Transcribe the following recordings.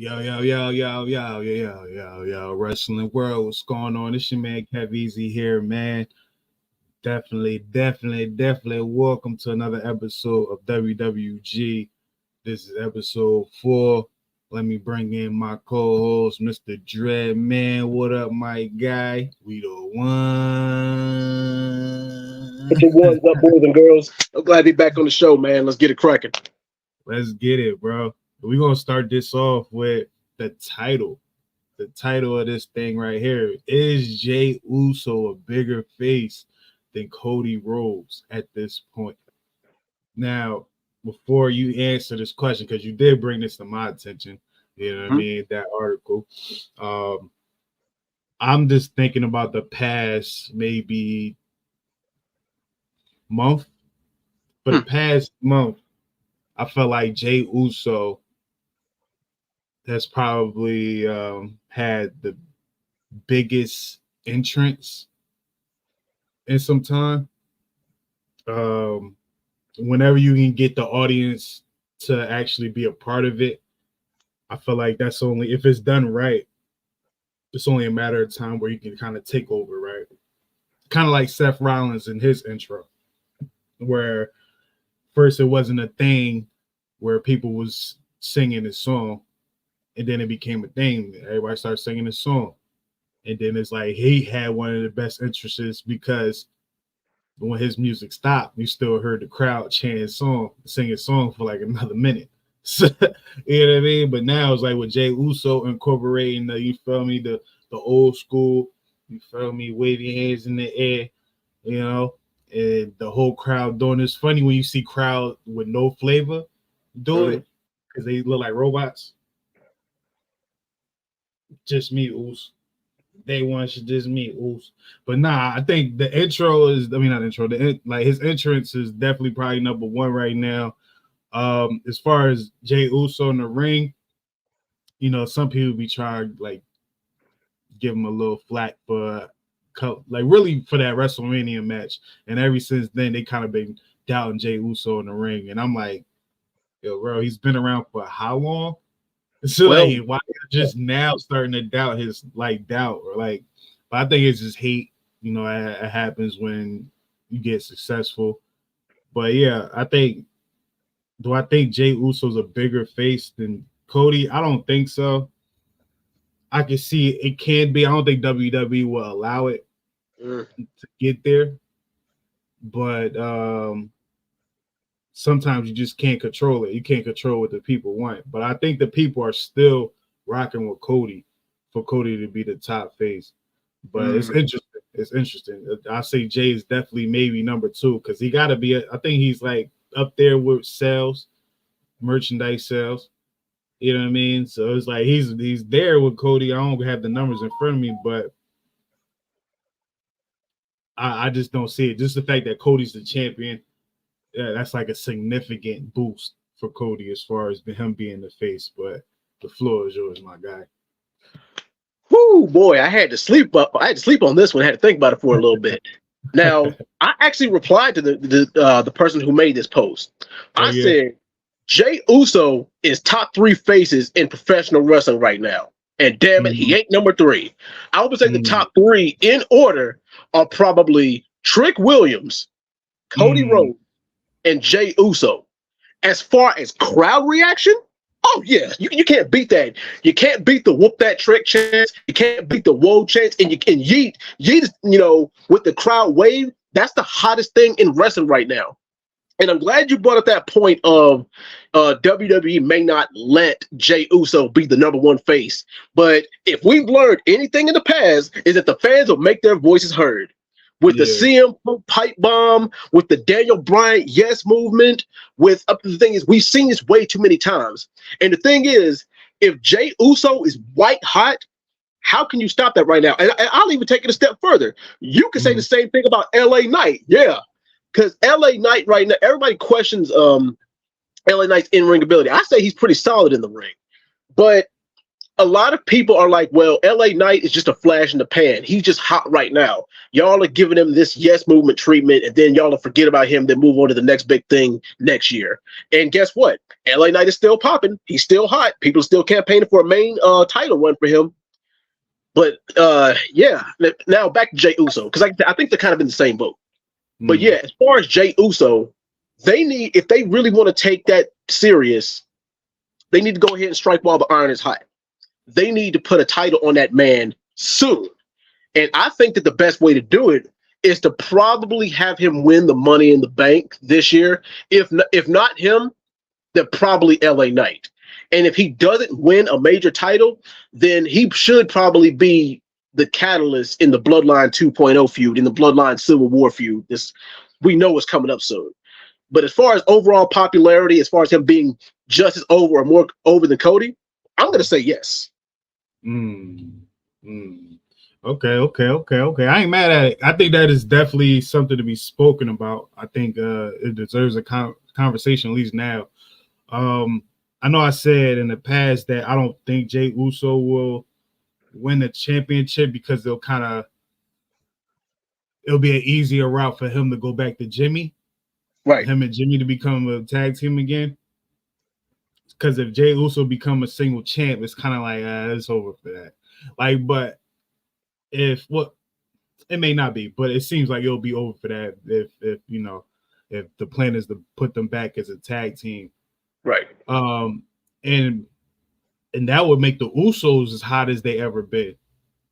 Yo, wrestling world, what's going on? This your man Kev Easy here, man. Definitely. Welcome to another episode of WWG. This is episode 4. Let me bring in my co-host, Mr. Dread Man. What up, my guy? We the Put your one. ones up, boys and girls. I'm glad to be back on the show, man. Let's get it cracking. Let's get it, bro. We're gonna start this off with the title. The title of this thing right here is Jey Uso a bigger face than Cody Rhodes at this point? Now, before you answer this question, because you did bring this to my attention, you know what I mean, that article. I'm just thinking about the past maybe month. For the past month, I felt like Jey Uso has probably had the biggest entrance in some time. Whenever you can get the audience to actually be a part of it, I feel like that's only, if it's done right, it's only a matter of time where you can kind of take over, right? Kind of like Seth Rollins in his intro, where first it wasn't a thing where people was singing his song, and then it became a thing. Everybody started singing his song. And then it's like he had one of the best entrances because when his music stopped, you still heard the crowd chant his song, sing his song for like another minute. So, you know what I mean? But now it's like with Jey Uso incorporating the, you feel me, the old school, you feel me, wave your hands in the air, you know, and the whole crowd doing this. Funny when you see crowd with no flavor do it because they look like robots. Just me, Uso. Day one should just me, Uso. But nah, I think the intro is, I mean, not intro, like his entrance is definitely probably number one right now. As far as Jey Uso in the ring, you know, some people be trying like give him a little flack for like really for that WrestleMania match. And ever since then, they kind of been doubting Jey Uso in the ring. And I'm like, yo, bro, he's been around for how long? So Well, like, why just now starting to doubt his doubt or like? But I think it's just hate. You know, it happens when you get successful. But yeah, I think. Do I think Jey Uso's a bigger face than Cody? I don't think so. I can see it can be. I don't think WWE will allow it to get there. But sometimes you just can't control it. You can't control what the people want. But I think the people are still rocking with Cody for Cody to be the top face. But it's interesting. It's interesting. I say Jey is definitely maybe number 2 because he got to be. I think he's like up there with sales, merchandise sales. You know what I mean? So it's like he's there with Cody. I don't have the numbers in front of me, but I just don't see it. Just the fact that Cody's the champion, that's like a significant boost for Cody as far as him being the face. But the floor is yours, my guy. whoo, boy, I had to sleep on this one. I had to think about it for a little bit. Now, I actually replied to the person who made this post. I said, Jey Uso is top 3 faces in professional wrestling right now. And damn it, he ain't number 3. I would say the top 3 in order are probably Trick Williams, Cody Rhodes, and Jey Uso. As far as crowd reaction, oh yeah, you can't beat that. You can't beat the whoop that trick chance. You can't beat the whoa chance. And you can yeet, you know, with the crowd wave. That's the hottest thing in wrestling right now. And I'm glad you brought up that point of WWE may not let Jey Uso be the number 1 face. But if we've learned anything in the past, is that the fans will make their voices heard. With the CM pipe bomb, with the Daniel Bryan yes movement, with the thing is, we've seen this way too many times. And the thing is, if Jey Uso is white hot, how can you stop that right now? And I'll even take it a step further. You can say the same thing about LA Knight. Yeah. Because LA Knight right now, everybody questions LA Knight's in-ring ability. I say he's pretty solid in the ring. But a lot of people are like, well, LA Knight is just a flash in the pan. He's just hot right now. Y'all are giving him this yes movement treatment, and then y'all will forget about him, then move on to the next big thing next year. And guess what? LA Knight is still popping. He's still hot. People are still campaigning for a main title run for him. But yeah, now back to Jey Uso, because I think they're kind of in the same boat. But yeah, as far as Jey Uso, they need, if they really want to take that serious, they need to go ahead and strike while the iron is hot. They need to put a title on that man soon. And I think that the best way to do it is to probably have him win the Money in the Bank this year. If not him, then probably LA Knight. And if he doesn't win a major title, then he should probably be the catalyst in the Bloodline 2.0 feud, in the Bloodline Civil War feud. This, we know is coming up soon. But as far as overall popularity, as far as him being just as over or more over than Cody, I'm going to say yes. Okay. I ain't mad at it. I think that is definitely something to be spoken about. I think it deserves a conversation, at least now. I know I said in the past that I don't think Jey Uso will win the championship because it'll be an easier route for him to go back to Jimmy. Right. Him and Jimmy to become a tag team again. Because if Jey Uso become a single champ, it's kind of like it's over for that. Like, but it may not be, but it seems like it'll be over for that if the plan is to put them back as a tag team. Right. And that would make the Usos as hot as they ever been.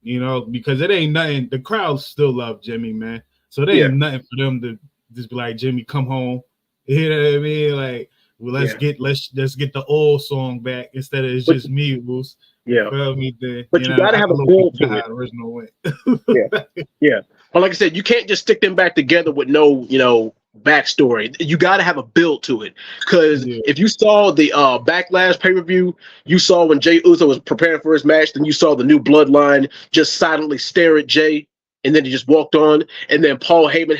Because it ain't nothing. The crowd still love Jimmy, man. So it ain't nothing for them to just be like, Jimmy, come home. You know what I mean? Like, well, let's get the old song back instead of it's just me, Moose. Yeah. But you gotta have a build to it. Original win. Yeah. But like I said, you can't just stick them back together with no, backstory. You got to have a build to it. Because if you saw the Backlash pay-per-view, you saw when Jey Uso was preparing for his match, then you saw the new Bloodline just silently stare at Jey, and then he just walked on. And then Paul Heyman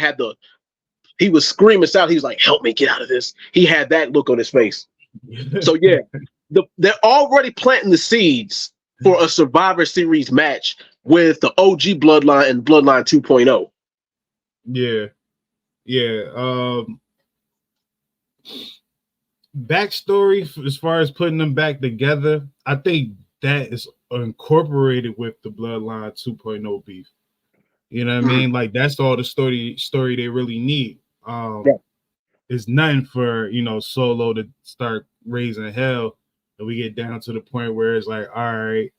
he was screaming out. He was like, "Help me get out of this." He had that look on his face. So yeah, they're already planting the seeds for a Survivor Series match with the OG Bloodline and Bloodline 2.0. Yeah. Backstory as far as putting them back together, I think that is incorporated with the Bloodline 2.0 beef. You know what I mean? Like that's all the story they really need. It's nothing for Solo to start raising hell, and we get down to the point where it's like, all right,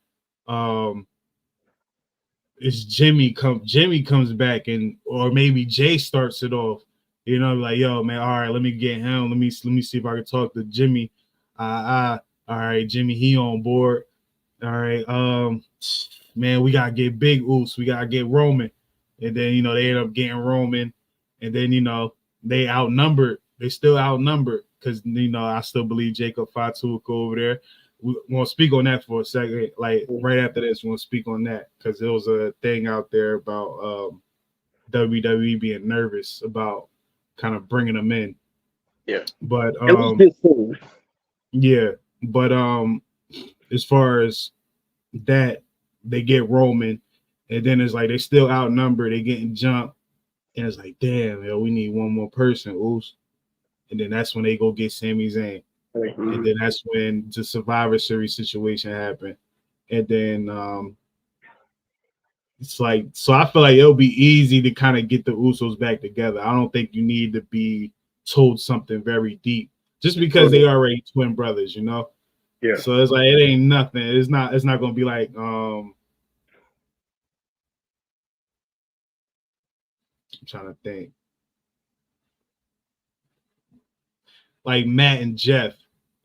it's Jimmy comes back, or maybe Jay starts it off. Like, yo, man, all right, let me get him. Let me see if I can talk to Jimmy. All right, Jimmy, he on board. All right, man, we gotta get Big Oos. We gotta get Roman, and then they end up getting Roman, and then they outnumbered. They still outnumbered because I still believe Jacob Fatu will go over there. We want to speak on that for a second. Like right after this, we want to speak on that because there was a thing out there about WWE being nervous about kind of bringing them in. Yeah, but it was this cool. Yeah, but as far as that, they get Roman, and then it's like they still outnumbered. They getting jumped, and it's like, damn, yo, we need one more person. Oops. And then that's when they go get Sami Zayn. And then that's when the Survivor Series situation happened. And then it's like, so I feel like it'll be easy to kind of get the Usos back together. I don't think you need to be told something very deep just because they already twin brothers, Yeah. So it's like it ain't nothing. It's not gonna be like I'm trying to think. Like Matt and Jeff,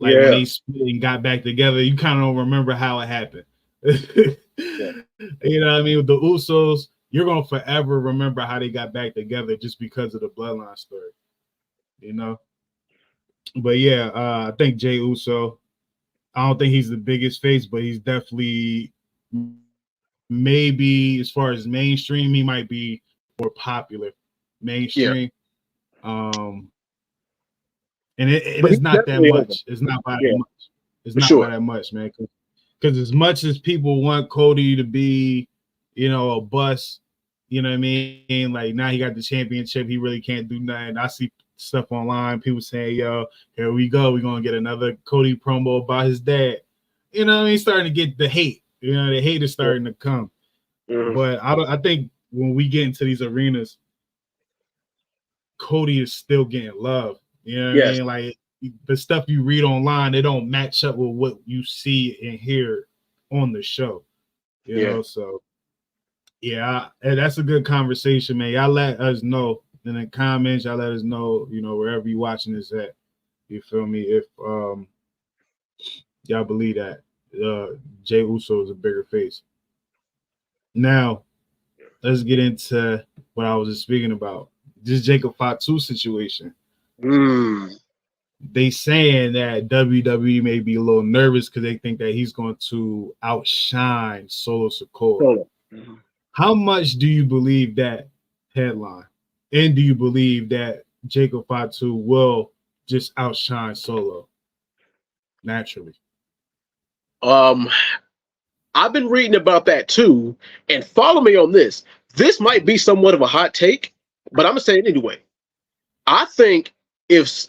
like when they split and got back together, you kind of don't remember how it happened. You know what I mean? With the Usos, you're gonna forever remember how they got back together just because of the bloodline story. But yeah, I think Jey Uso. I don't think he's the biggest face, but he's definitely maybe as far as mainstream, he might be more popular mainstream. And it's not that much. It's not by that much. It's not by that much, man. Because as much as people want Cody to be, a bust, you know what I mean? Like now he got the championship, he really can't do nothing. I see stuff online, people saying, yo, here we go. We're gonna get another Cody promo about his dad. You know what I mean? Starting to get the hate. The hate is starting to come. Mm-hmm. But I think when we get into these arenas, Cody is still getting love. You know what I mean? Like the stuff you read online, they don't match up with what you see and hear on the show. You know, so yeah, that's a good conversation, man. Y'all let us know in the comments. Y'all let us know, wherever you watching this at. You feel me? If y'all believe that Jey Uso is a bigger face. Now, let's get into what I was just speaking about. This Jacob Fatu situation. They saying that WWE may be a little nervous because they think that he's going to outshine Solo Sikoa. Mm-hmm. How much do you believe that headline? And do you believe that Jacob Fatu will just outshine Solo naturally? I've been reading about that too, and follow me on this. This might be somewhat of a hot take, but I'm gonna say it anyway. I think if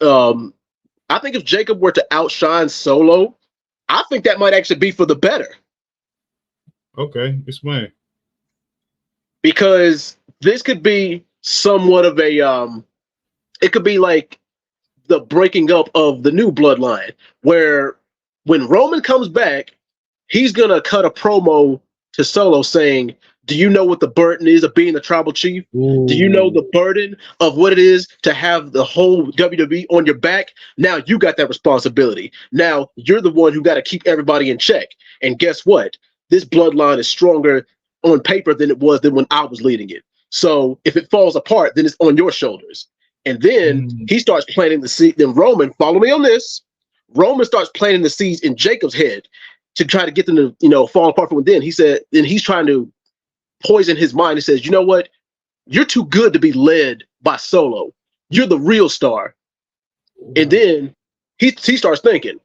Jacob were to outshine Solo, I think that might actually be for the better. Okay, explain. Because this could be somewhat of a it could be like the breaking up of the new bloodline, where when Roman comes back, he's gonna cut a promo to Solo saying, do you know what the burden is of being the tribal chief? Ooh. Do you know the burden of what it is to have the whole WWE on your back? Now you got that responsibility. Now you're the one who got to keep everybody in check. And guess what? This bloodline is stronger on paper than it was than when I was leading it. So if it falls apart, then it's on your shoulders. And then he starts planting the seed. Then Roman, follow me on this. Roman starts planting the seeds in Jacob's head to try to get them to, fall apart from within. He said, then he's trying to poison his mind. He says, you know what? You're too good to be led by Solo. You're the real star. And then he starts thinking,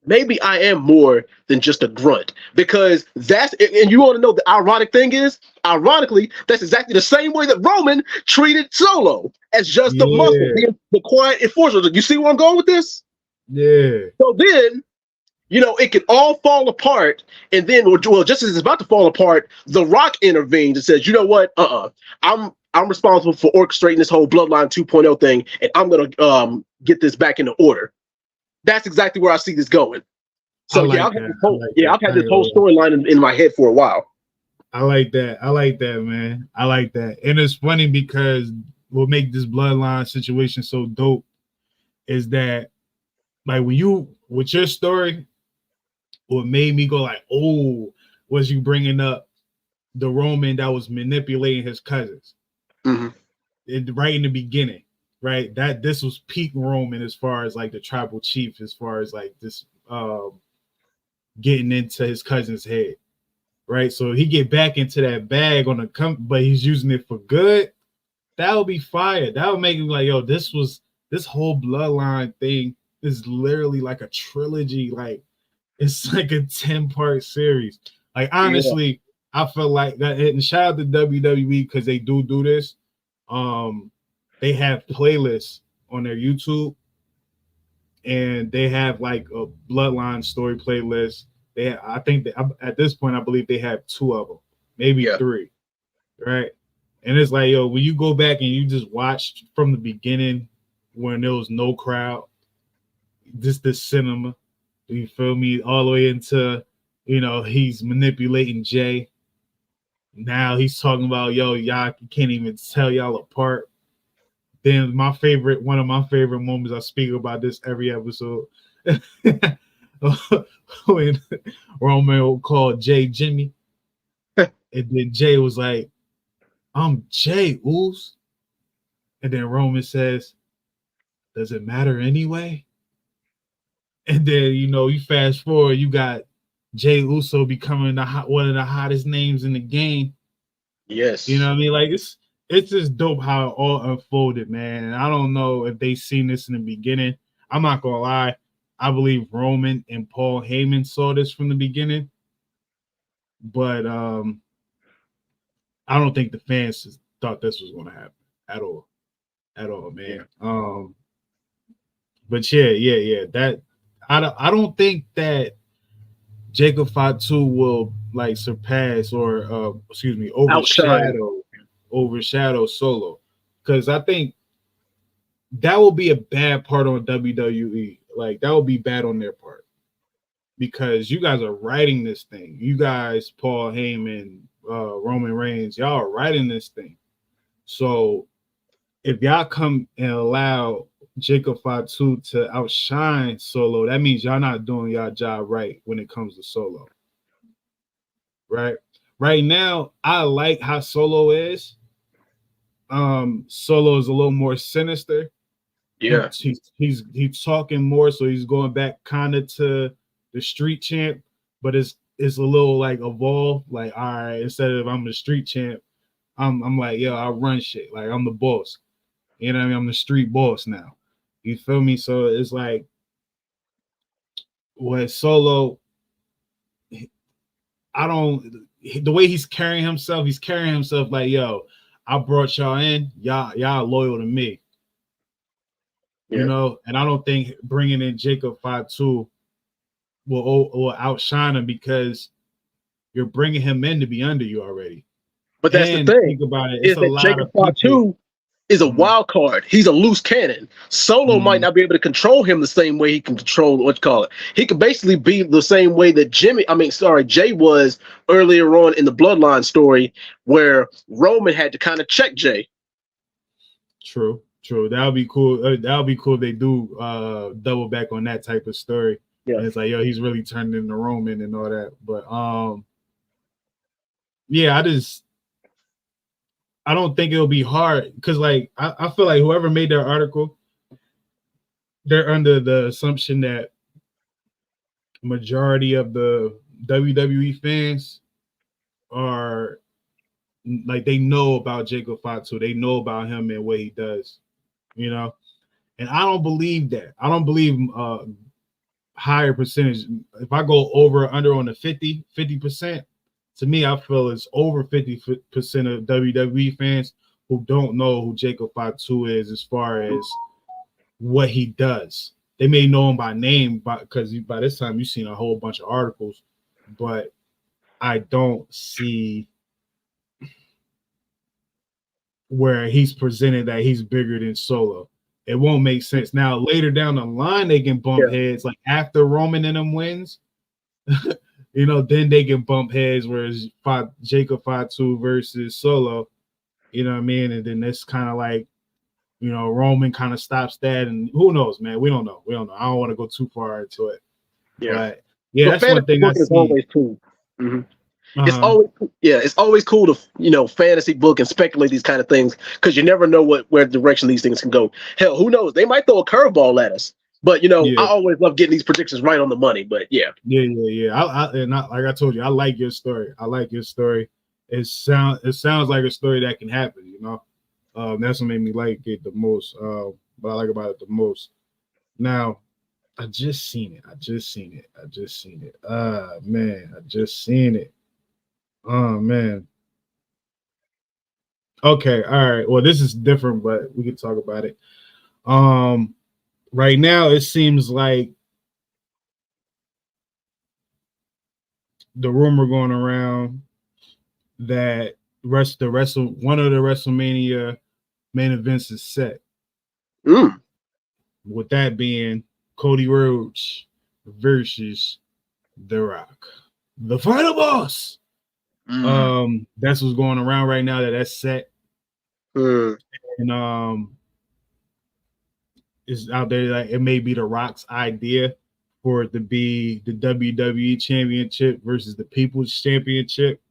maybe I am more than just a grunt. Because and you want to know the ironic thing is, ironically, that's exactly the same way that Roman treated Solo, as just the muscle, the quiet enforcer. You see where I'm going with this? Yeah. So then, it can all fall apart, and then, just as it's about to fall apart, The Rock intervenes and says, you know what? I'm responsible for orchestrating this whole Bloodline 2.0 thing, and I'm gonna get this back into order. That's exactly where I see this going. So I've had this whole storyline in my head for a while. I like that. Man. I like that. And it's funny because what make this Bloodline situation so dope is that, like, with your story, what made me go like, oh, was you bringing up the Roman that was manipulating his cousins. Right in the beginning, right? That this was peak Roman as far as like the tribal chief, as far as like this getting into his cousin's head, right? So he get back into that bag on the but he's using it for good. That would be fire. That would make me like, yo, this whole bloodline thing is literally like a trilogy. Like, it's like a 10-part series. Like, honestly, I feel like that. And shout out to WWE because they do this. They have playlists on their YouTube, and they have like a Bloodline story playlist. I think that at this point, I believe they have 2 of them, maybe 3, right? And it's like, yo, when you go back and you just watch from the beginning when there was no crowd, just the cinema. You feel me? All the way into, he's manipulating Jay. Now he's talking about, yo, y'all can't even tell y'all apart. Then one of my favorite moments, I speak about this every episode. When Roman will call Jay Jimmy. And then Jay was like, I'm Jay Uso. And then Roman says, does it matter anyway? And then, you fast forward, you got Jey Uso becoming one of the hottest names in the game. Yes. You know what I mean? Like, it's just dope how it all unfolded, man. And I don't know if they seen this in the beginning. I'm not gonna lie. I believe Roman and Paul Heyman saw this from the beginning, but I don't think the fans thought this was going to happen at all, man. Yeah. But yeah. That I don't think that Jacob Fatu will like surpass or overshadow Solo, because I think that will be a bad part on WWE. Like that will be bad on their part, because you guys are writing this thing. You guys, Paul Heyman, Roman Reigns, y'all are writing this thing. So if y'all come and allow Jacob Fatu to outshine Solo, that means y'all not doing y'all job right when it comes to Solo. Right now, I like how Solo is. Solo is a little more sinister. Yeah, he's talking more, so he's going back kind of to the street champ, but it's a little like evolved. Like, all right, instead of I'm the street champ, I'm like, yo, I run shit. Like I'm the boss. You know what I mean? I'm the street boss now. You feel me? So it's like with Solo, the way he's carrying himself like, yo, I brought y'all in, y'all loyal to me. Yeah. You know, and I don't think bringing in Jacob Fatu will outshine him, because you're bringing him in to be under you already. But that's the thing. Think about it. It's a lot Jacob of Fatu is a wild card. He's a loose cannon. Solo might not be able to control him the same way he can control He could basically be the same way that Jay was earlier on in the Bloodline story, where Roman had to kind of check Jay. True. That would be cool. That would be cool if they do double back on that type of story. Yeah. And it's like, yo, he's really turned into Roman and all that. But yeah, I don't think it'll be hard, because like I feel like whoever made their article, they're under the assumption that majority of the WWE fans are like, they know about Jacob Fatu, they know about him and what he does, you know. And I don't believe that. I don't believe higher percentage. If I go over or under on the 50%, to me, I feel it's over 50% of WWE fans who don't know who Jacob Fatu is as far as what he does. They may know him by name, because by this time you've seen a whole bunch of articles, but I don't see where he's presented that he's bigger than Solo. It won't make sense. Now, later down the line, they can bump heads, like after Roman and them wins. You know, then they can bump heads, whereas Jacob Fatu versus Solo, you know what I mean? And then that's kind of like, you know, Roman kind of stops that, and who knows, man? We don't know. I don't want to go too far into it. Yeah. But yeah, that's one thing I see. Always cool. Mm-hmm. It's always cool to, you know, fantasy book and speculate these kind of things, because you never know where direction these things can go. Hell, who knows? They might throw a curveball at us. But, you know, I always love getting these predictions right on the money. But yeah. Like I told you, I like your story. It sounds like a story that can happen, you know. That's what made me like it the most. What I like about it the most. Now, I just seen it. Man, I just seen it. Oh man. Okay, all right. Well, this is different, but we can talk about it. Right now, it seems like the rumor going around that one of the WrestleMania main events is set. With that being Cody Rhodes versus The Rock, the final boss. That's what's going around right now. That's set. And is out there, like it may be The Rock's idea for it to be the WWE Championship versus the People's Championship.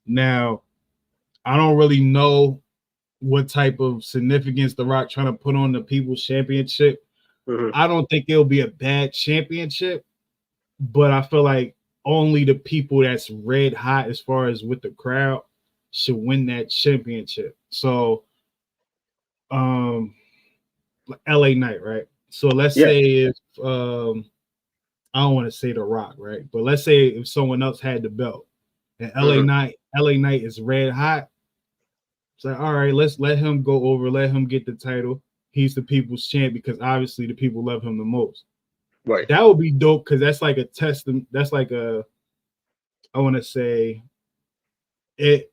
Now, I don't really know what type of significance The Rock trying to put on the People's Championship. I don't think it'll be a bad championship, but I feel like only the people that's red hot as far as with the crowd should win that championship. So LA Knight, right? So let's Yeah. say if I don't want to say The Rock, right? But let's say if someone else had the belt and LA Knight is red hot. It's like, all right, let's let him go over, let him get the title. He's the people's champ because obviously the people love him the most. Right. That would be dope because that's like a testament. That's like I want to say it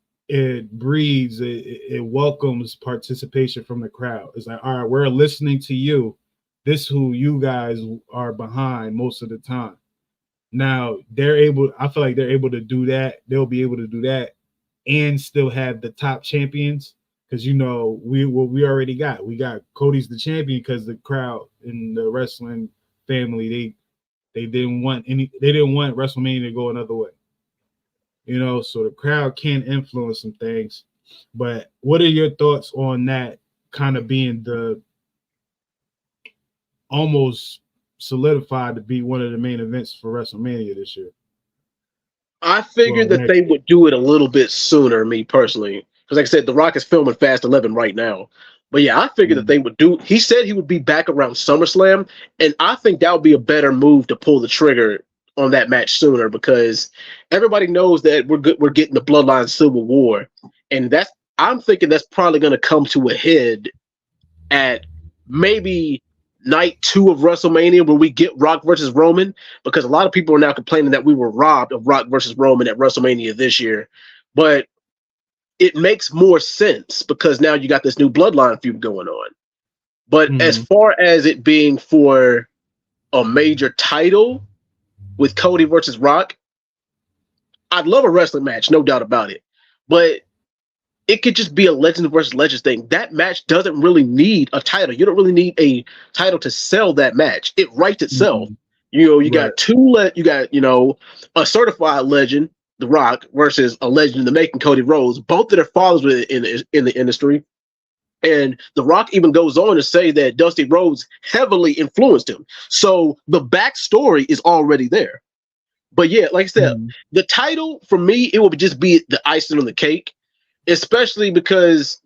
breeds, it welcomes participation from the crowd. It's like, all right, we're listening to you. This who you guys are behind most of the time. Now I feel like they're able to do that. They'll be able to do that and still have the top champions. Because we already got. We got Cody's the champion because the crowd in the wrestling family, they didn't want WrestleMania to go another way. So the crowd can influence some things. But what are your thoughts on that kind of being the almost solidified to be one of the main events for WrestleMania this year? I figured that they would do it a little bit sooner, me personally. Because like I said, The Rock is filming Fast 11 right now. But yeah, I figured that they would do. He said he would be back around SummerSlam, and I think that would be a better move to pull the trigger on that match sooner because everybody knows that we're getting the Bloodline Civil War, and I'm thinking that's probably going to come to a head at maybe night 2 of WrestleMania where we get Rock versus Roman, because a lot of people are now complaining that we were robbed of Rock versus Roman at WrestleMania this year. But it makes more sense because now you got this new bloodline feud going on. But as far as it being for a major title with Cody versus Rock, I'd love a wrestling match, no doubt about it. But it could just be a legend versus legend thing. That match doesn't really need a title. You don't really need a title to sell that match. It writes itself. You got you got a certified legend, The Rock, versus a legend in the making, Cody Rhodes. Both of their fathers were in the industry. And The Rock even goes on to say that Dusty Rhodes heavily influenced him. So the backstory is already there. But yeah, like I said, the title for me, it would just be the icing on the cake, especially because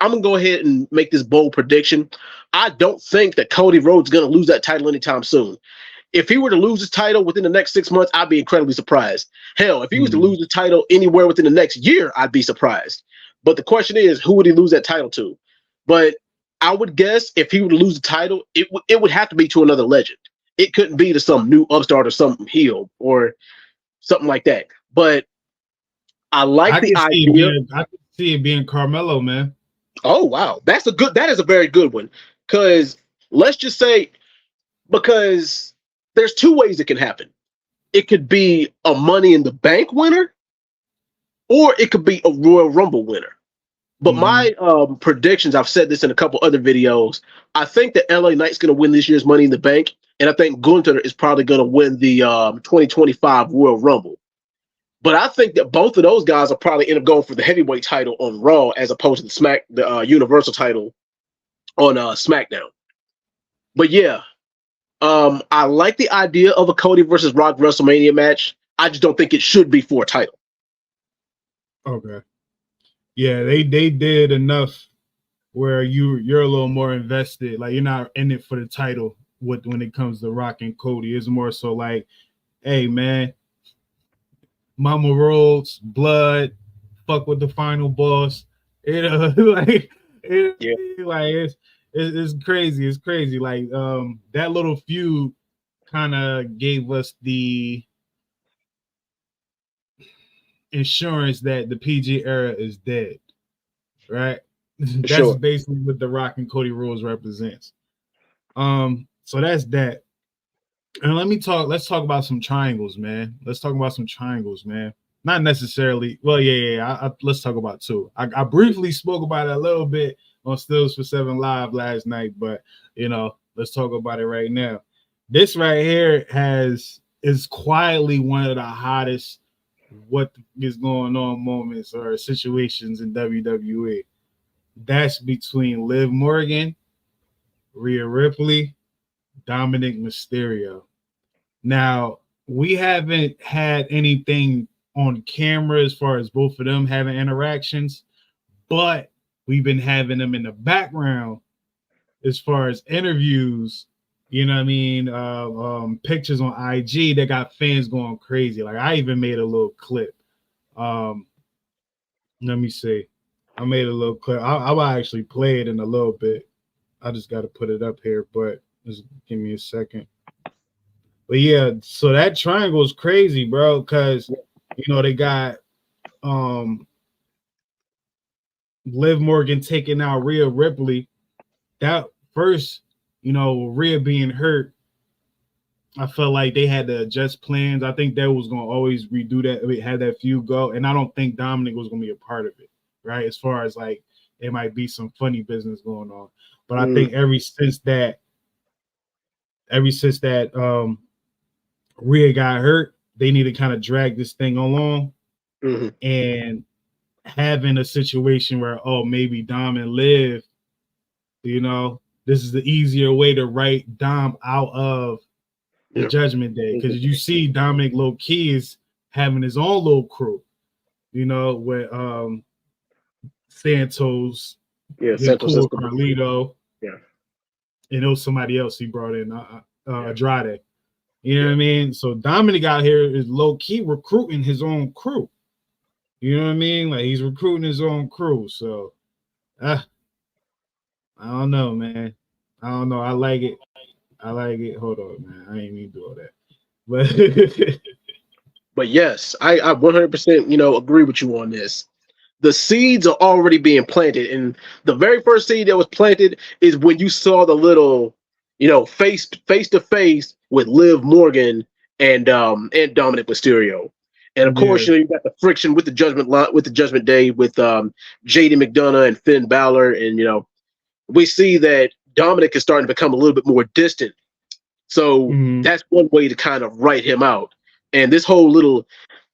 I'm going to go ahead and make this bold prediction. I don't think that Cody Rhodes is going to lose that title anytime soon. If he were to lose his title within the next 6 months, I'd be incredibly surprised. Hell, if he was to lose the title anywhere within the next year, I'd be surprised. But the question is, who would he lose that title to? But I would guess if he were to lose the title, it would have to be to another legend. It couldn't be to some new upstart or some heel or something like that. But I like the idea. I can see it being Carmelo, man. Oh wow, that is a very good one. Because let's just say, because there's 2 ways it can happen. It could be a Money in the Bank winner, or it could be a Royal Rumble winner. But my predictions, I've said this in a couple other videos, I think that LA Knight's going to win this year's Money in the Bank, and I think Gunther is probably going to win the 2025 Royal Rumble. But I think that both of those guys will probably end up going for the heavyweight title on Raw as opposed to the Universal title on SmackDown. But yeah, I like the idea of a Cody versus Rock WrestleMania match. I just don't think it should be for a title. Okay. Yeah, they did enough where you're a little more invested. Like, you're not in it for the title when it comes to Rock and Cody. It's more so like, hey man, Mama Rhodes, blood, fuck with the final boss. Like it's crazy. It's crazy. Like that little feud kind of gave us the insurance that the PG era is dead, right? That's basically what the Rock and Cody Rhodes represents. So that's that. And let's talk about some triangles, man. Not necessarily. Well, yeah. Let's talk about 2. I briefly spoke about it a little bit on Stills for 7 Live last night, but let's talk about it right now. This right here is quietly one of the hottest what is going on moments or situations in WWE. That's between Liv Morgan, Rhea Ripley, Dominic Mysterio. Now, we haven't had anything on camera as far as both of them having interactions, but we've been having them in the background as far as interviews you know what I mean, pictures on IG that got fans going crazy. Like I even made a little clip. Let me see. I made a little clip. I will actually play it in a little bit. I just got to put it up here, but just give me a second. But yeah, so that triangle is crazy, bro, because they got Liv Morgan taking out Rhea Ripley. That first, Rhea being hurt, I felt like they had to adjust plans. I think they was gonna always redo that, had that feud go, and I don't think Dominic was gonna be a part of it, right? As far as like it might be some funny business going on, but I think ever since that Rhea got hurt, they need to kind of drag this thing along, and having a situation where maybe Dom and Liv, this is the easier way to write Dom out of the Judgment Day, because you see Dominic low key is having his own little crew, with Santos, Santos cool Carlito, and it was somebody else he brought in, Andrade. You know what I mean? So Dominic out here is low key recruiting his own crew. You know what I mean? Like he's recruiting his own crew. So, I don't know, man. I don't know. I like it. Hold on, man. I ain't even do all that. But yes, I 100% agree with you on this. The seeds are already being planted, and the very first seed that was planted is when you saw the little, face to face with Liv Morgan and Dominic Mysterio, and of course you got the friction with the Judgment Day with JD McDonough and Finn Balor, and we see that Dominic is starting to become a little bit more distant. So that's one way to kind of write him out. And this whole little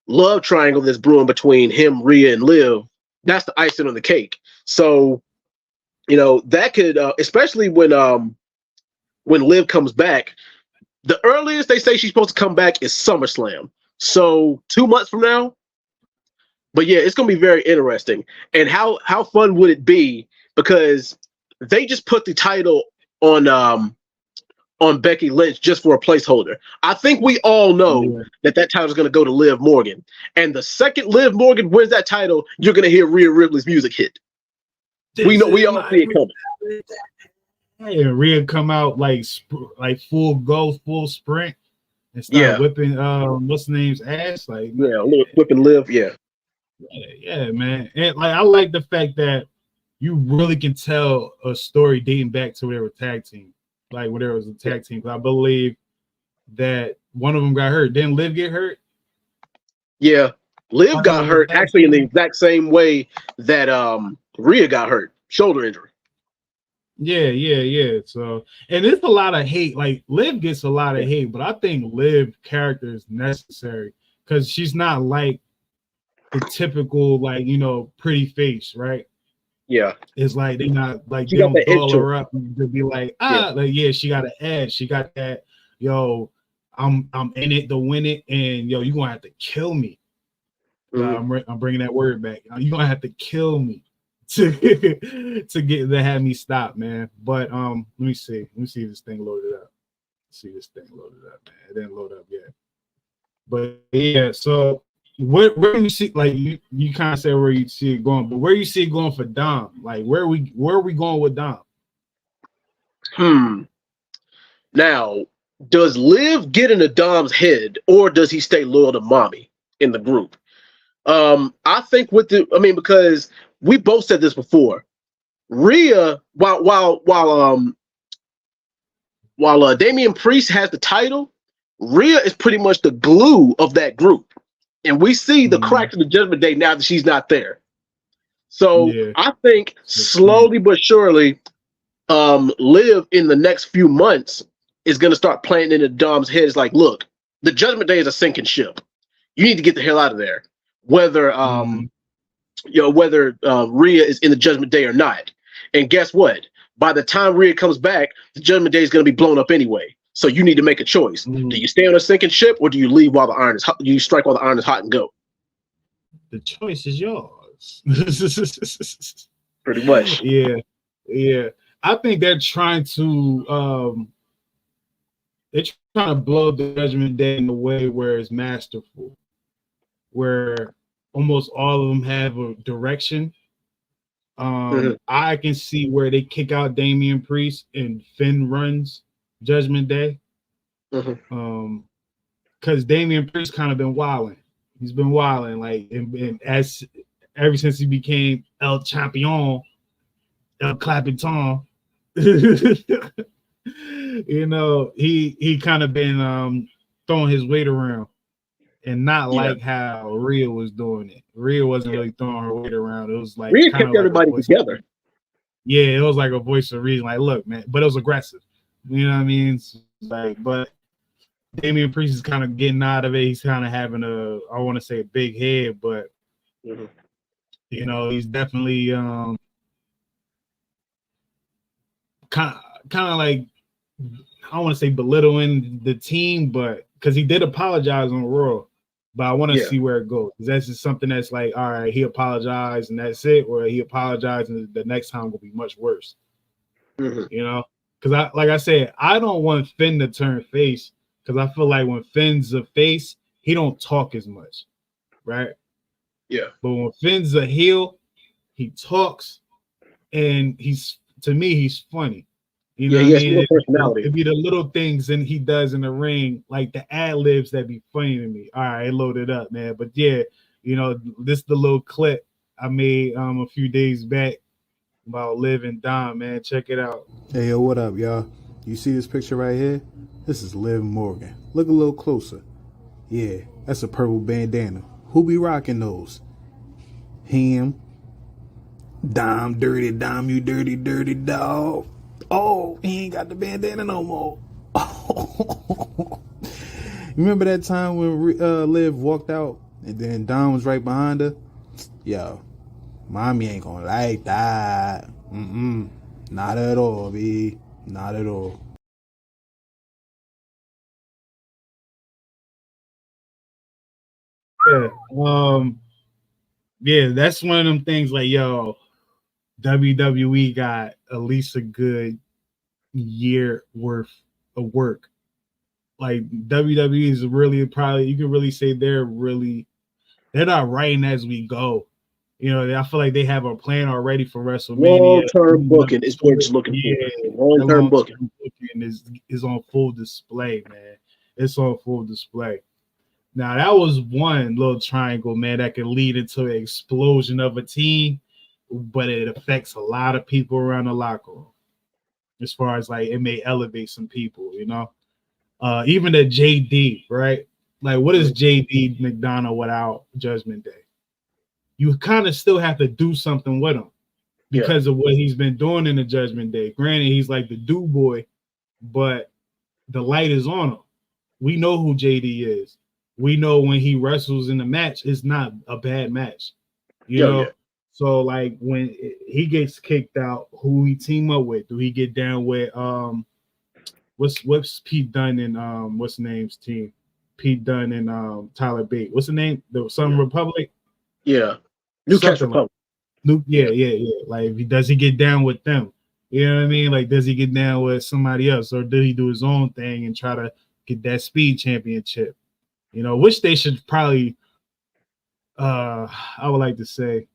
love triangle that's brewing between him, Rhea, and Liv, that's the icing on the cake. So, that could, especially when Liv comes back, the earliest they say she's supposed to come back is SummerSlam. So 2 months from now. But yeah, it's going to be very interesting. And how fun would it be? Because they just put the title on Becky Lynch just for a placeholder. I think we all know that title is going to go to Liv Morgan. And the second Liv Morgan wins that title, you're going to hear Rhea Ripley's music hit. We all see it coming. And Rhea come out like full go, full sprint, and start whipping what's the name's ass, like whipping Liv, yeah, man. And like I like the fact that you really can tell a story dating back to when they were tag team, like when there was a tag team. I believe that one of them got hurt. Didn't Liv get hurt? Yeah, Liv got hurt actually in the exact same way that Rhea got hurt, shoulder injury. Yeah. So, and it's a lot of hate. Like Liv gets a lot of hate, but I think Liv character is necessary because she's not like the typical pretty face, right? Yeah, it's like they not like they don't doll her up to be like she got an edge. She got that I'm in it to win it, and you gonna have to kill me. I'm bringing that word back. You gonna have to kill me to have me stop, man. But let me see if this thing loaded up. Man. It didn't load up yet. But yeah, so where do you see, like you kind of said where you see it going, but where you see it going for Dom? Like where are we going with Dom? Now, does Liv get into Dom's head, or does he stay loyal to Mommy in the group? I think because we both said this before, Rhea, while Damian Priest has the title, Rhea is pretty much the glue of that group. And we see the cracks of the Judgment Day now that she's not there. So I think slowly but surely, Liv in the next few months is going to start playing into Dom's head. It's like, look, the Judgment Day is a sinking ship. You need to get the hell out of there. Whether Rhea is in the Judgment Day or not. And guess what? By the time Rhea comes back, the Judgment Day is going to be blown up anyway. So you need to make a choice. Do you stay on a sinking ship, or do you leave while the iron is hot? Do you strike while the iron is hot and go? The choice is yours. Pretty much. Yeah. I think they're trying to they're trying to blow up the Judgment Day in a way where it's masterful, where almost all of them have a direction. I can see where they kick out Damian Priest and Finn runs Judgment Day. Because Damian Priest kind of been wilding. He's been wilding, like, and as ever since he became El Champion, El Clapperton. You know, he kind of been throwing his weight around and not like how Rhea was doing it. Rhea wasn't really throwing her weight around. It was like Rhea kind kept of like everybody together. Yeah, it was like a voice of reason. Like, look, man, but it was aggressive. You know what I mean? It's like, but Damian Priest is kind of getting out of it. He's kind of having I want to say a big head, but you know, he's definitely kind of like, I don't want to say belittling the team, but because he did apologize on Raw, but I want to see where it goes. That's just something that's like, all right, he apologized and that's it, or he apologized and the next time will be much worse. You know, because like I said, I don't want Finn to turn face because I feel like when Finn's a face, he don't talk as much, right? Yeah. But when Finn's a heel, he talks, and to me, he's funny. You know what I mean? It'd be the little things that he does in the ring, like the ad libs that be funny to me. All right, load it up, man. But yeah, you know, this is the little clip I made a few days back about Liv and Dom, man. Check it out. Hey, yo, what up, y'all? You see this picture right here? This is Liv Morgan. Look a little closer. Yeah, that's a purple bandana. Who be rocking those? Him. Dom, dirty Dom, you dirty, dirty dog. Oh, he ain't got the bandana no more. Oh. Remember that time when Liv walked out and then Dom was right behind her? Yo, mommy ain't gonna like that. Not at all, B. Not at all. Yeah, yeah, that's one of them things like, yo, WWE got at least a good year worth of work. Like WWE is really probably, you can really say they're not writing as we go. You know, I feel like they have a plan already for WrestleMania. Long-term booking is what it's looking for. Long-term booking is on full display, man. It's on full display. Now that was one little triangle, man, that can lead into an explosion of a team, but it affects a lot of people around the locker room. As far as like, it may elevate some people, you know. Even the JD, right? Like, what is JD McDonough without Judgment Day? You kind of still have to do something with him because of what he's been doing in the Judgment Day. Granted, he's like the do boy, but the light is on him. We know who JD is. We know when he wrestles in the match, it's not a bad match. You know? So like when he gets kicked out, who he team up with? Do he get down with what's Pete Dunne and what's the name's team? Pete Dunne and Tyler Bate. What's the name? The Sun Republic? Yeah. Newcastle Republic. Yeah. Like, does he get down with them? You know what I mean? Like, does he get down with somebody else, or did he do his own thing and try to get that speed championship? You know, which they should probably, I would like to say,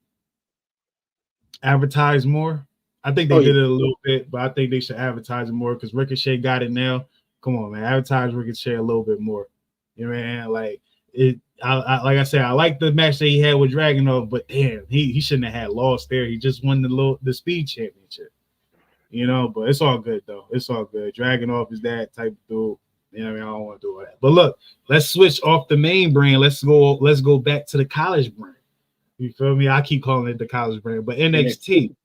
advertise more. I think they did it a little bit, but I think they should advertise it more because Ricochet got it now. Come on, man, advertise Ricochet a little bit more. You know what I mean? Like it. Like I said, I like the match that he had with Dragunov, but damn, he shouldn't have had lost there. He just won the speed championship. You know, but it's all good though. It's all good. Dragunov is that type of dude. You know what I mean? I don't want to do all that. But look, let's switch off the main brand. Let's go back to the college brand. You feel me? I keep calling it the college brand, but NXT.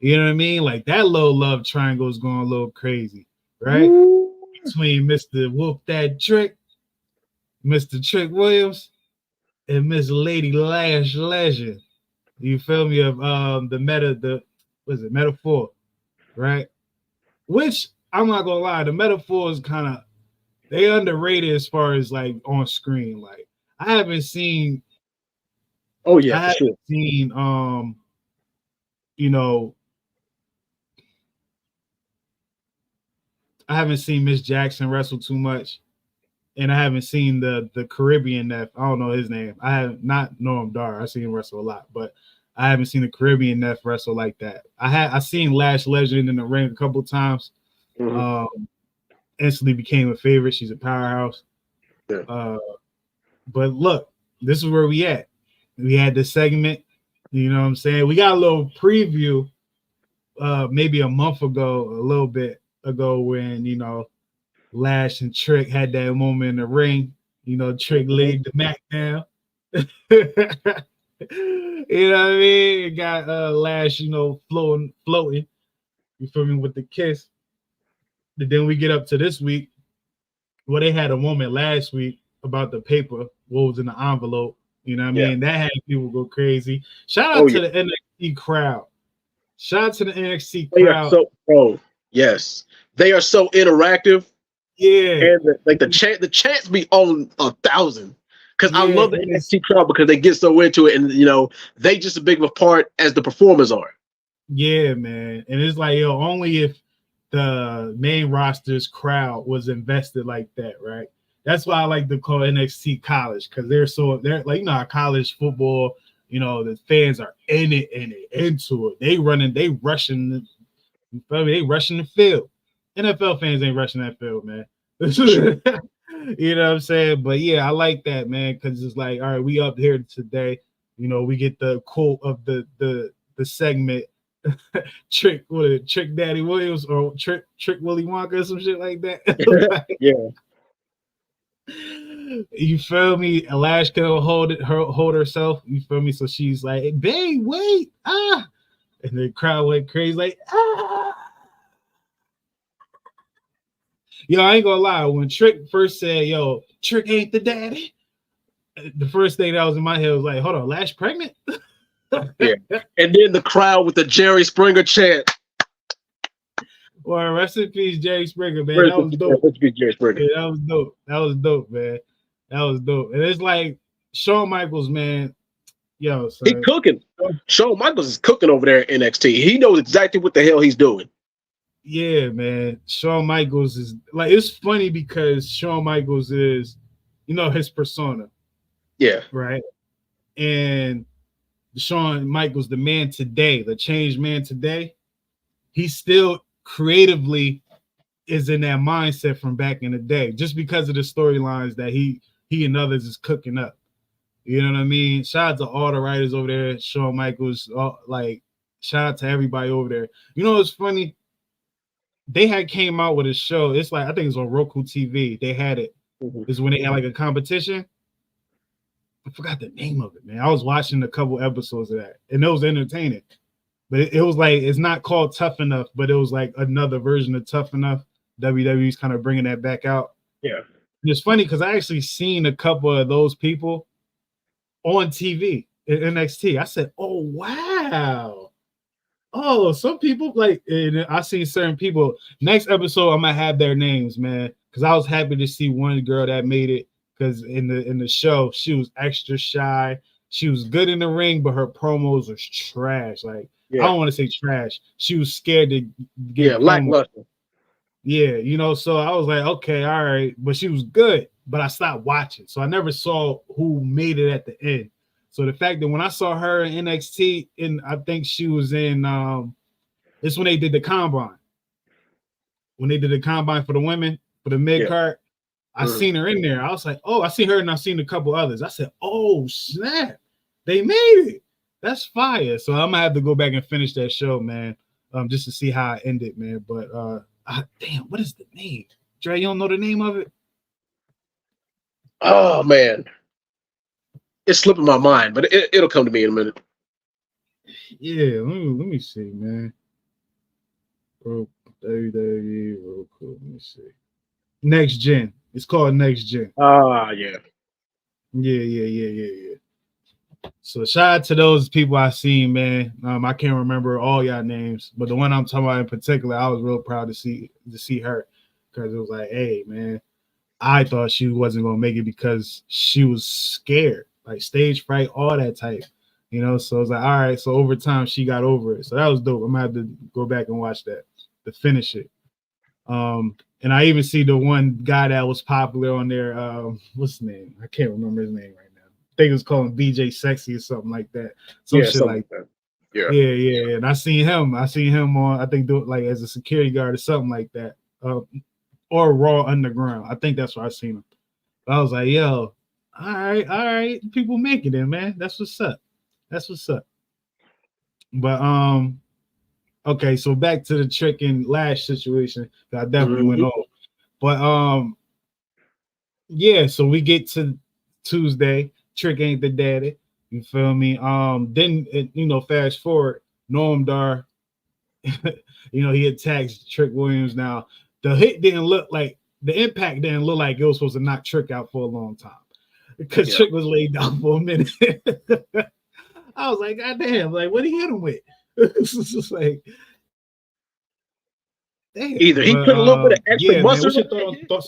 You know what I mean? Like that low love triangle is going a little crazy, right? Ooh. Between Mr. Wolf That Trick, Mr. Trick Williams, and Miss Lady Lash Legend. You feel me? Of Metaphor, right? Which I'm not gonna lie, the Metaphor is kind of, they underrated as far as like on screen. Like I haven't seen. Oh yeah, I haven't seen you know, I haven't seen Miss Jackson wrestle too much, and I haven't seen the Caribbean Neff. I don't know his name. I have not Noam Dar. I've seen him wrestle a lot, but I haven't seen the Caribbean Neff wrestle like that. I seen Lash Legend in the ring a couple times. Instantly became a favorite. She's a powerhouse. Yeah. But look, this is where we at. We had this segment. You know what I'm saying? We got a little preview maybe a month ago, a little bit ago, when, you know, Lash and Trick had that moment in the ring. You know, Trick laid the mat down. You know what I mean? It got Lash, you know, floating. You feel me, with the kiss. But then we get up to this week. Well, they had a moment last week about the paper, what was in the envelope. You know what I mean? That had people go crazy. Shout out to the NXT crowd. Shout out to the NXT crowd. Yes. They are so interactive. Yeah. And the chants be on 1,000. Because I love the NXT crowd because they get so into it, and you know, they just as big of a part as the performers are. Yeah, man. And it's like, yo, only if the main roster's crowd was invested like that, right? That's why I like to call NXT college, because they're like, you know how college football, you know, the fans are in it and into it. They rushing the field. NFL fans ain't rushing that field, man. You know what I'm saying? But yeah, I like that, man, because it's like, all right, we up here today. You know, we get the quote of the segment. Trick Daddy Williams or Trick Willie Wonka or some shit like that. Yeah. You feel me? Lash can hold herself. You feel me? So she's like, hey, babe, wait, and the crowd went crazy, like, Yo, I ain't gonna lie. When Trick first said, yo, Trick ain't the daddy, the first thing that was in my head was like, hold on, Lash pregnant? Yeah. And then the crowd with the Jerry Springer chant. Well, rest in peace, Jerry Springer, man. That was dope. Jerry Springer. Yeah, that was dope. That was dope, man. That was dope. And it's like Shawn Michaels, man. Yo, son. He cooking. Shawn Michaels is cooking over there in NXT. He knows exactly what the hell he's doing. Yeah, man. Shawn Michaels is like, it's funny because Shawn Michaels is, you know, his persona. Yeah. Right. And Shawn Michaels, the man today, the changed man today, he still creatively is in that mindset from back in the day, just because of the storylines that he and others is cooking up. You know what I mean? Shout out to all the writers over there, Shawn Michaels, like shout out to everybody over there. You know what's funny? They had came out with a show. It's like, I think it's on Roku TV. They had it. This is when they had like a competition. I forgot the name of it, man. I was watching a couple episodes of that, and it was entertaining. But it was like, it's not called Tough Enough, but it was like another version of Tough Enough. WWE's kind of bringing that back out. Yeah. And it's funny because I actually seen a couple of those people on TV in NXT. I said, oh, wow. Oh, some people, like, and I seen certain people. Next episode, I'm going to have their names, man, because I was happy to see one girl that made it, because in the show, she was extra shy. She was good in the ring, but her promos was trash. Like, I don't want to say trash. She was scared to get lackluster. Yeah, you know, so I was like, okay, all right, but she was good, but I stopped watching, so I never saw who made it at the end. So the fact that when I saw her in NXT, and I think she was in, it's when they did the combine. When they did the combine for the women, for the mid card, I seen her in there. I was like, oh, I see her, and I seen a couple others. I said, oh snap, they made it. That's fire. So I'm gonna have to go back and finish that show, man, just to see how it ended, man. But damn, what is the name? Dre, you don't know the name of it? Oh man, it's slipping my mind, but it'll come to me in a minute. Yeah, let me see, man. WWE, real cool. Let me see. Next Gen. It's called Next Gen. Yeah. Yeah. So shout out to those people I seen, man. I can't remember all y'all names, but the one I'm talking about in particular, I was real proud to see her, because it was like, hey, man, I thought she wasn't gonna make it because she was scared, like stage fright, all that type, you know. So I was like, all right. So over time, she got over it. So that was dope. I'm gonna have to go back and watch that to finish it. And I even see the one guy that was popular on there. What's his name? I can't remember his name right now. I think it was called BJ Sexy or something like that. Some shit like that. Yeah. And I seen him on, I think, do it like as a security guard or something like that. Or Raw Underground. I think that's where I seen him. But I was like, yo, all right. People making it, man. That's what's up. But okay, so back to the Trick and Lash situation that I definitely went off. But yeah, so we get to Tuesday. Trick ain't the daddy. You feel me? Then fast forward, Noam Dar, he attacks Trick Williams. Now, the hit didn't look like the impact didn't look like it was supposed to knock Trick out for a long time. Because Trick was laid down for a minute. I was like, God damn, like what did he hit him with? It's just like damn. Either he put a little bit of extra mustard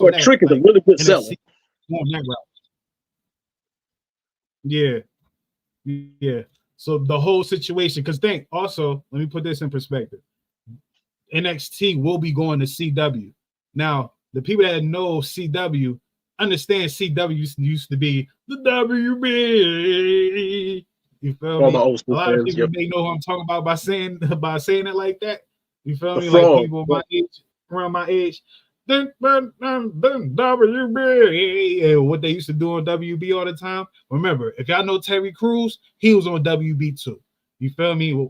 or Trick is a really good seller. Yeah. So the whole situation, because let me put this in perspective. NXT will be going to CW. Now, the people that know CW understand CW used to be the WB. You feel me? A lot of people may know who I'm talking about by saying it like that. You feel me? Like people around my age. Then WB and what they used to do on WB all the time. Remember, if y'all know Terry Crews, he was on WB too. You feel me?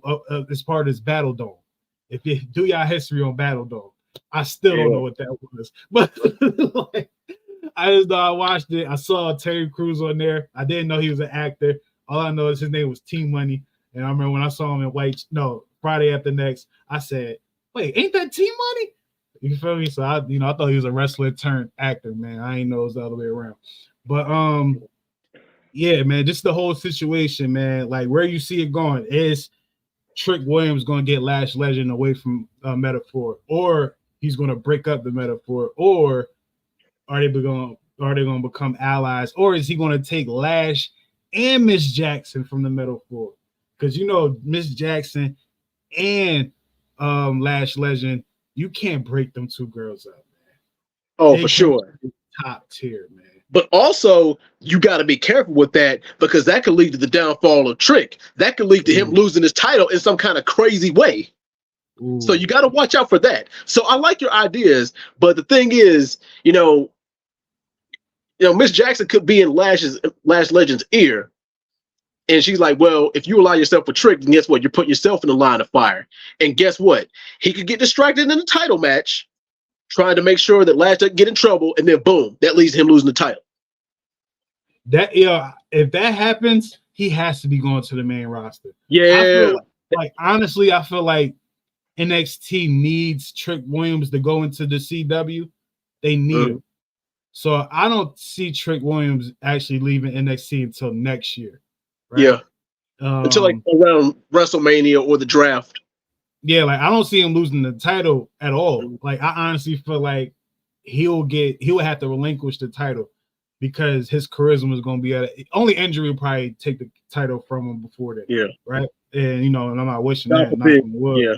As part of his Battle Dome. If you do y'all history on Battle Dome, I still don't know what that was, but like, I just know I watched it. I saw Terry Crews on there. I didn't know he was an actor. All I know is his name was T Money. And I remember when I saw him in Friday After Next, I said, "Wait, ain't that T Money?" You feel me? So I thought he was a wrestler turned actor, man. I ain't know it was the other way around. But yeah, man, just the whole situation, man. Like where you see it going is Trick Williams going to get Lash Legend away from Metaphor, or he's going to break up the Metaphor, or are they going to become allies, or is he going to take Lash and Miss Jackson from the Metaphor? Because Miss Jackson and Lash Legend, you can't break them two girls up, man. Oh, for sure. Top tier, man. But also, you got to be careful with that because that could lead to the downfall of Trick. That could lead to him losing his title in some kind of crazy way. Ooh. So you got to watch out for that. So I like your ideas, but the thing is, Miss Jackson could be in Lash Legend's ear, and she's like, "Well, if you allow yourself for Trick, then guess what? You're putting yourself in the line of fire." And guess what? He could get distracted in the title match, trying to make sure that Lash doesn't get in trouble, and then boom, that leads to him losing the title. If that happens, he has to be going to the main roster. Yeah. Honestly, I feel like NXT needs Trick Williams to go into the CW. They need him. So I don't see Trick Williams actually leaving NXT until next year. Right? Yeah. Until around WrestleMania or the draft. Yeah, I don't see him losing the title at all. I honestly feel like he'll have to relinquish the title because his charisma is going to be only injury will probably take the title from him before that. Yeah. Right. And and I'm not wishing that. Yeah.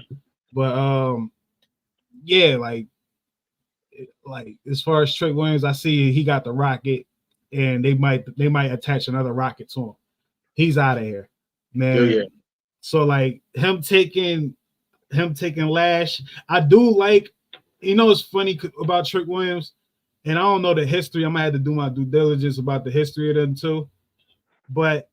But yeah, like as far as Trick Williams, I see he got the rocket, and they might attach another rocket to him. He's out of here, man. Yeah. So him taking Lash, I do like. It's funny about Trick Williams, and I don't know the history. I'm gonna have to do my due diligence about the history of them too. But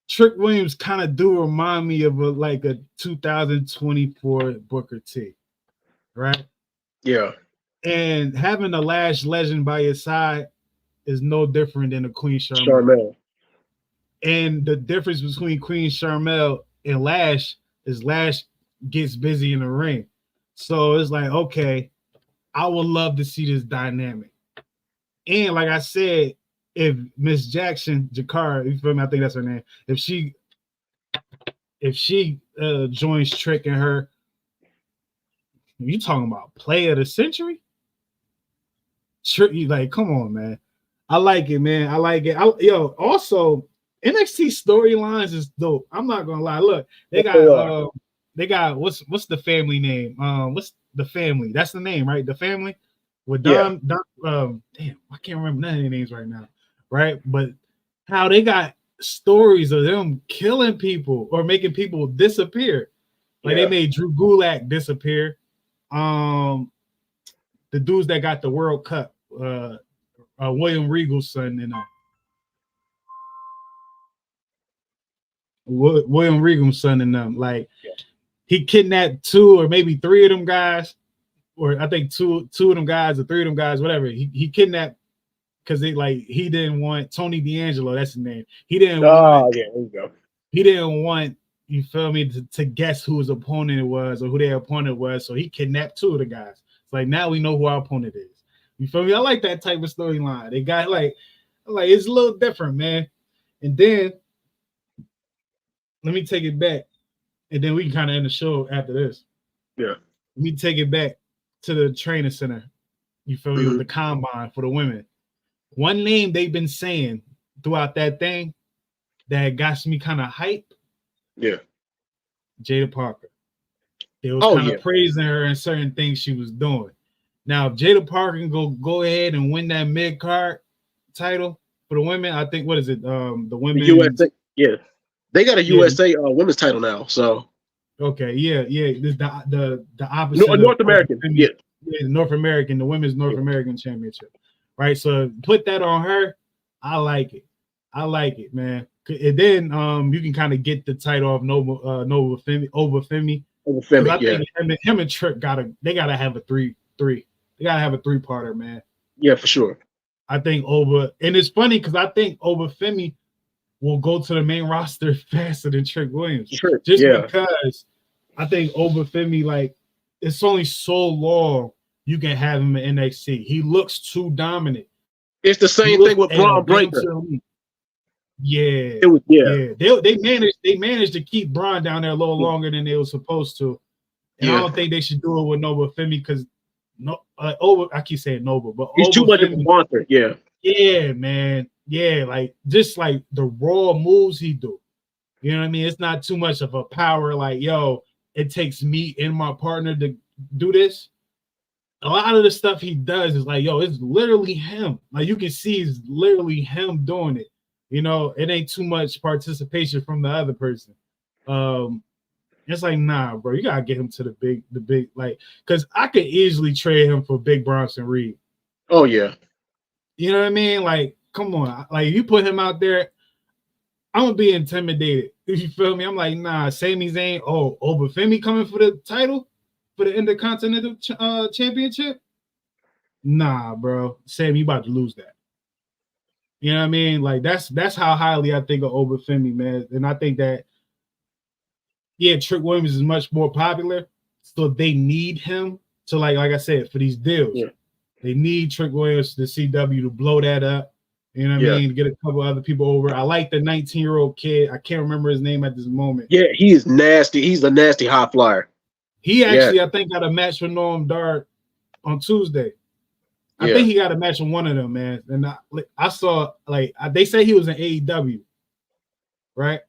Trick Williams kind of do remind me of a 2024 Booker T, right? Yeah. And having a Lash Legend by your side is no different than a Queen Sharmell. And the difference between Queen Sharmell and Lash is Lash gets busy in the ring. So it's like, okay, I would love to see this dynamic. And like I said, if Miss Jackson, Jakara, you feel me? I think that's her name. If she joins Trick and her, you talking about play of the century? Trick, come on, man. I like it, man. I like it. Also, NXT storylines is dope. I'm not gonna lie. Look, they got what's the family name? The Family. That's the name, right? The Family with Yeah. Damn, I can't remember none of their names right now, right? But how they got stories of them killing people or making people disappear. Like they made Drew Gulak disappear. The dudes that got the World Cup, William Regal's son, and William Regal's son, and them. Like he kidnapped 2 or maybe 3 of them guys, or I think two of them guys or 3 of them guys, whatever. He kidnapped because he didn't want Tony D'Angelo. That's his name. He didn't want. Yeah, there you go. He didn't want. You feel me? To guess who his opponent was or who their opponent was. So he kidnapped 2 of the guys. It's like now we know who our opponent is. You feel me? I like that type of storyline. They got like it's a little different, man. And then let me take it back, and then we can kind of end the show after this. Yeah. Let me take it back to the training center. You feel me? With the combine for the women. One name they've been saying throughout that thing that got me kind of hype. Yeah. Jada Parker. They was kind of praising her and certain things she was doing. Now, if Jada Parker can go ahead and win that mid-card title for the women, I think, what is it? The women. USA. Yeah. They got a USA women's title now. So. Okay. Yeah. This the opposite. North American. Yeah, North American, the women's North American championship. Right. So put that on her. I like it. Man. And then you can kind of get the title of over Femi. I think him and Trick gotta have a 3-3. They gotta have a 3-parter, man. Yeah, for sure. I think and it's funny because I think over Femi will go to the main roster faster than Trick Williams. Sure. Because I think over Femi, like, it's only so long you can have him in NXT. He looks too dominant. It's the same thing with Braun Breaker. Yeah. They managed to keep Braun down there a little longer than they were supposed to. And I don't think they should do it with Nova Femi because I keep saying Nova, but he's too much of a monster. Yeah. Yeah, man. Yeah, like just like the raw moves he do. You know what I mean? It's not too much of a power, like, yo, it takes me and my partner to do this. A lot of the stuff he does is like, yo, it's literally him. Like you can see it's literally him doing it. You know, it ain't too much participation from the other person. It's like, nah, bro, you gotta get him to the big, like, because I could easily trade him for Big Bronson Reed. Oh yeah, you know what I mean? Like, come on, like you put him out there, I'm gonna be intimidated. You feel me? I'm like, nah, Sami Zayn. Oh, over Femi coming for the title for the Intercontinental Championship? Nah, bro, Sami, you about to lose that. You know what I mean? Like that's how highly I think of Over Femi, man. And I think that Trick Williams is much more popular, so they need him to like I said, for these deals. Yeah. They need Trick Williams to CW to blow that up. You know what I mean? Get a couple other people over. I like the 19-year-old kid. I can't remember his name at this moment. Yeah, he is nasty. He's a nasty high flyer. He actually, I think, got a match with Noam Dar on Tuesday. I think he got a match with one of them, man. And I saw, like, they say he was in AEW, right?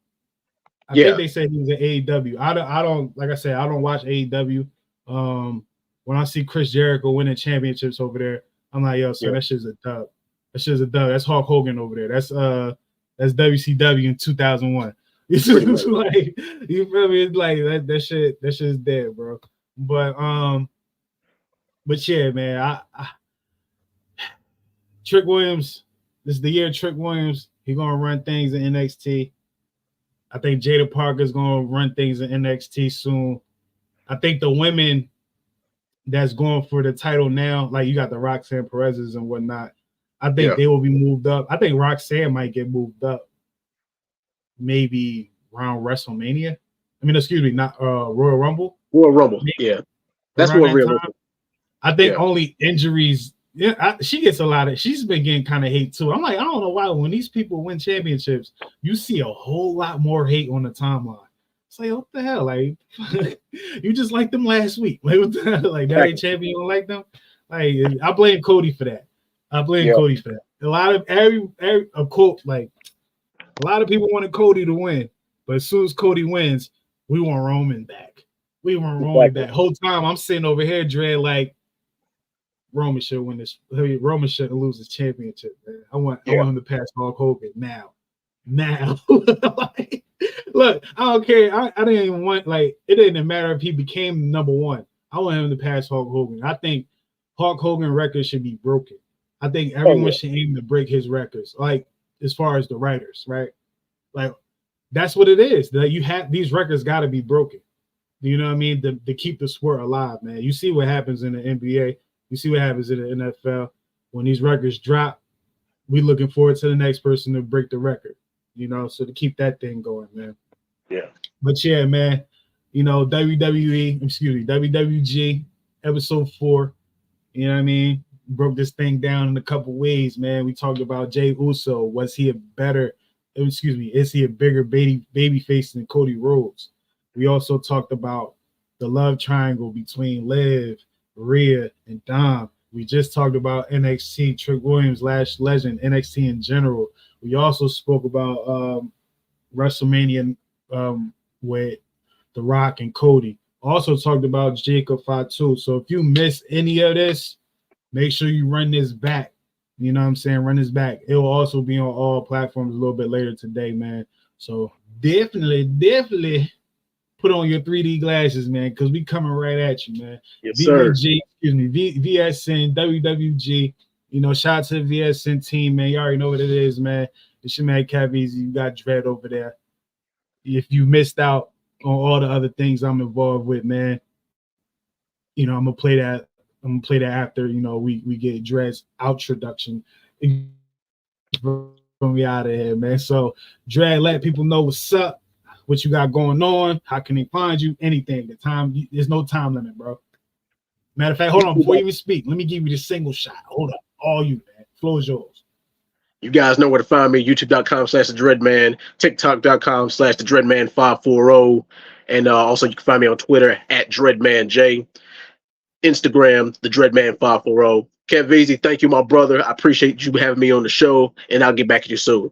I think they said he was in AEW. I don't, like I said, I don't watch AEW. When I see Chris Jericho winning championships over there, I'm like, yo, so that shit's a dub. That shit's a dub. That's Hulk Hogan over there. That's WCW in 2001. It's like, you feel me? It's like that shit's dead, bro. But yeah, man, I Trick Williams, this is the year of Trick Williams. He's gonna run things in NXT. I think Jada Parker's gonna run things in NXT soon. I think the women that's going for the title now, like you got the Roxanne Perez's and whatnot, I think they will be moved up. I think Roxanne might get moved up maybe around WrestleMania. I mean, excuse me, not Royal Rumble. Royal Rumble, maybe. That's more realistic. I think only injuries. Yeah, she gets a lot of. She's been getting kind of hate too. I'm like, I don't know why. When these people win championships, you see a whole lot more hate on the timeline. It's like, what the hell? Like, you just liked them last week. Like, what the hell? Like, that ain't champion, you don't like them? Like, I blame Cody for that. Cody for that. A lot of a quote, like, a lot of people wanted Cody to win, but as soon as Cody wins, we want Roman back. We weren't wrong that whole time. I'm sitting over here, Dre, like Roman should win this. Roman shouldn't lose his championship, man. I want him to pass Hulk Hogan now. Like, look, I don't care. I didn't even want, like, it didn't matter if he became number one. I want him to pass Hulk Hogan. I think Hulk Hogan records should be broken. I think everyone should aim to break his records, like as far as the writers, right? Like that's what it is. That you have these records got to be broken. You know what I mean? To keep the sport alive, man. You see what happens in the NBA. You see what happens in the NFL. When these records drop, we looking forward to the next person to break the record. You know, so to keep that thing going, man. Yeah. But yeah, man. You know, WWG episode 4. You know what I mean? Broke this thing down in a couple ways, man. We talked about Jey Uso. Is he a bigger baby face than Cody Rhodes? We also talked about the love triangle between Liv, Rhea, and Dom. We just talked about NXT, Trick Williams, Lash Legend, NXT in general. We also spoke about WrestleMania with The Rock and Cody. Also talked about Jacob Fatu. So if you miss any of this, make sure you run this back. You know what I'm saying? Run this back. It will also be on all platforms a little bit later today, man. So definitely put on your 3D glasses, man, because we coming right at you, man. Yes, sir. VSN, WWG. You know, shout out to the VSN team, man. You already know what it is, man. It's your man Cav Easy. You got Dread over there. If you missed out on all the other things I'm involved with, man, you know, I'm gonna play that after, you know, we get Dred's introduction from me out of here, man. So Dred, let people know what's up, what you got going on, how can they find you, anything. There's no time limit, bro. Matter of fact, hold on, before you even speak, let me give you the single shot. Hold up, all you, man. Floor is yours. You guys know where to find me, youtube.com/thedreadman, tiktok.com/thedreadman540, and also you can find me on Twitter @dreadmanj, Instagram, thedreadman540. Kev Easy, thank you, my brother. I appreciate you having me on the show, and I'll get back to you soon.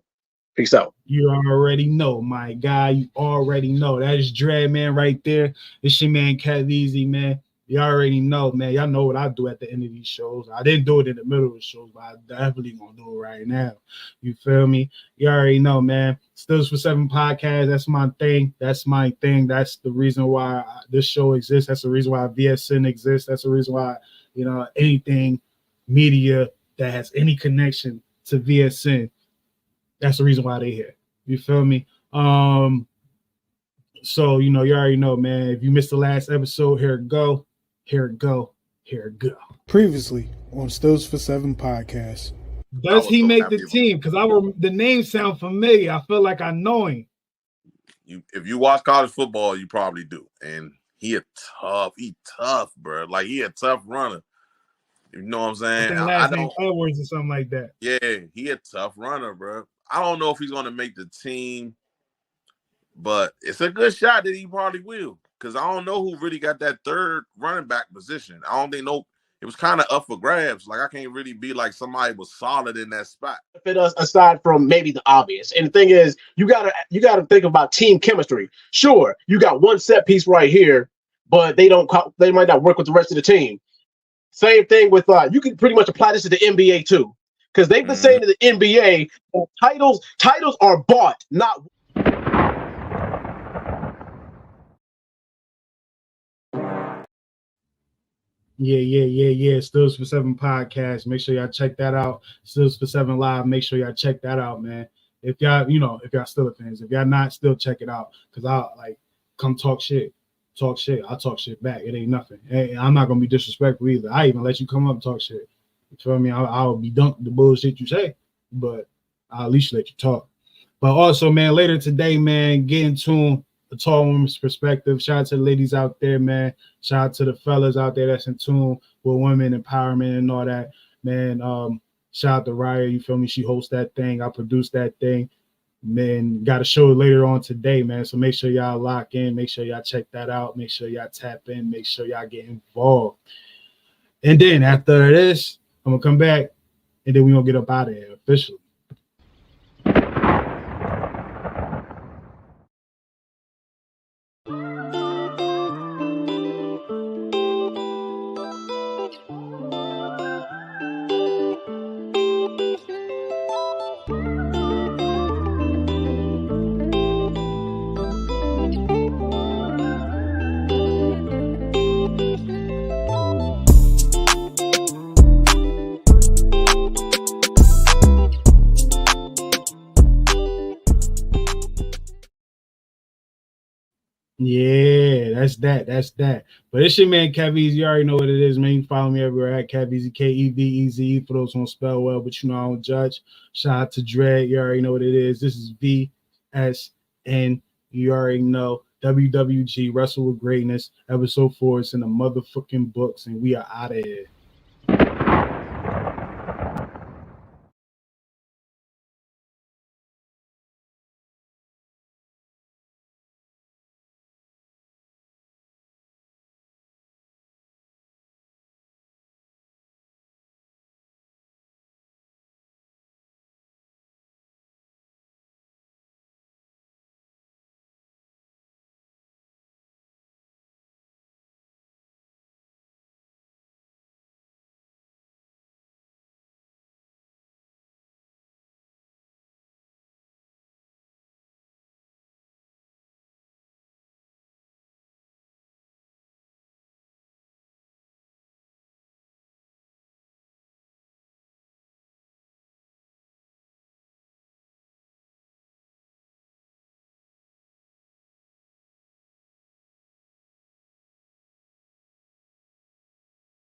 Peace out. You already know, my guy. You already know. That is Dread, man, right there. It's your man, Kev Easy, man. You already know, man. Y'all know what I do at the end of these shows. I didn't do it in the middle of the shows, but I definitely gonna do it right now. You feel me? You already know, man. Stills for 7 podcast. That's my thing. That's my thing. That's the reason why this show exists. That's the reason why VSN exists. That's the reason why, you know, anything media that has any connection to VSN, that's the reason why they're here. You feel me? So, you know, you already know, man. If you missed the last episode, here it go. Previously on Stills for 7 podcast. Does he make the team? Because the name sound familiar. I feel like I know him. If you watch college football, you probably do. And he tough, bro. Like, he a tough runner. You know what I'm saying? I think Edwards or something like that. Yeah, he a tough runner, bro. I don't know if he's going to make the team, but it's a good shot that he probably will. Because I don't know who really got that third running back position. I don't think it was kind of up for grabs. Like, I can't really be like somebody was solid in that spot. Fit us aside from maybe the obvious. And the thing is, you gotta think about team chemistry. Sure, you got one set piece right here, but they might not work with the rest of the team. Same thing with you can pretty much apply this to the NBA too. Because they've been saying to the NBA, titles are bought, not. Yeah. Stills for 7 podcast. Make sure y'all check that out. Stills for 7 live. Make sure y'all check that out, man. If y'all still fans, if y'all not, still check it out. Cause I'll come talk shit. I'll talk shit back. It ain't nothing. Hey, I'm not gonna be disrespectful either. I even let you come up and talk shit. You feel me? I'll be dunked the bullshit you say, but I'll at least let you talk. But also, man, later today, man, get in tune. The tall woman's perspective. Shout out to the ladies out there, man. Shout out to the fellas out there that's in tune with women empowerment and all that, man. Shout out to Raya. You feel me? She hosts that thing. I produce that thing. Man, got a show later on today, man. So make sure y'all lock in. Make sure y'all check that out. Make sure y'all tap in. Make sure y'all get involved. And then after this, I'm gonna come back, and then we're gonna get up out of here officially. Yeah, that's that. But it's your man Kev. You already know what it is, man. You can follow me everywhere at Kev Keveze for those who don't spell well, but you know I don't judge. Shout out to Dread. You already know what it is. This is VSN. You already know. WWG Wrestle with Greatness, episode 4. It's in the motherfucking books, and we are out of here.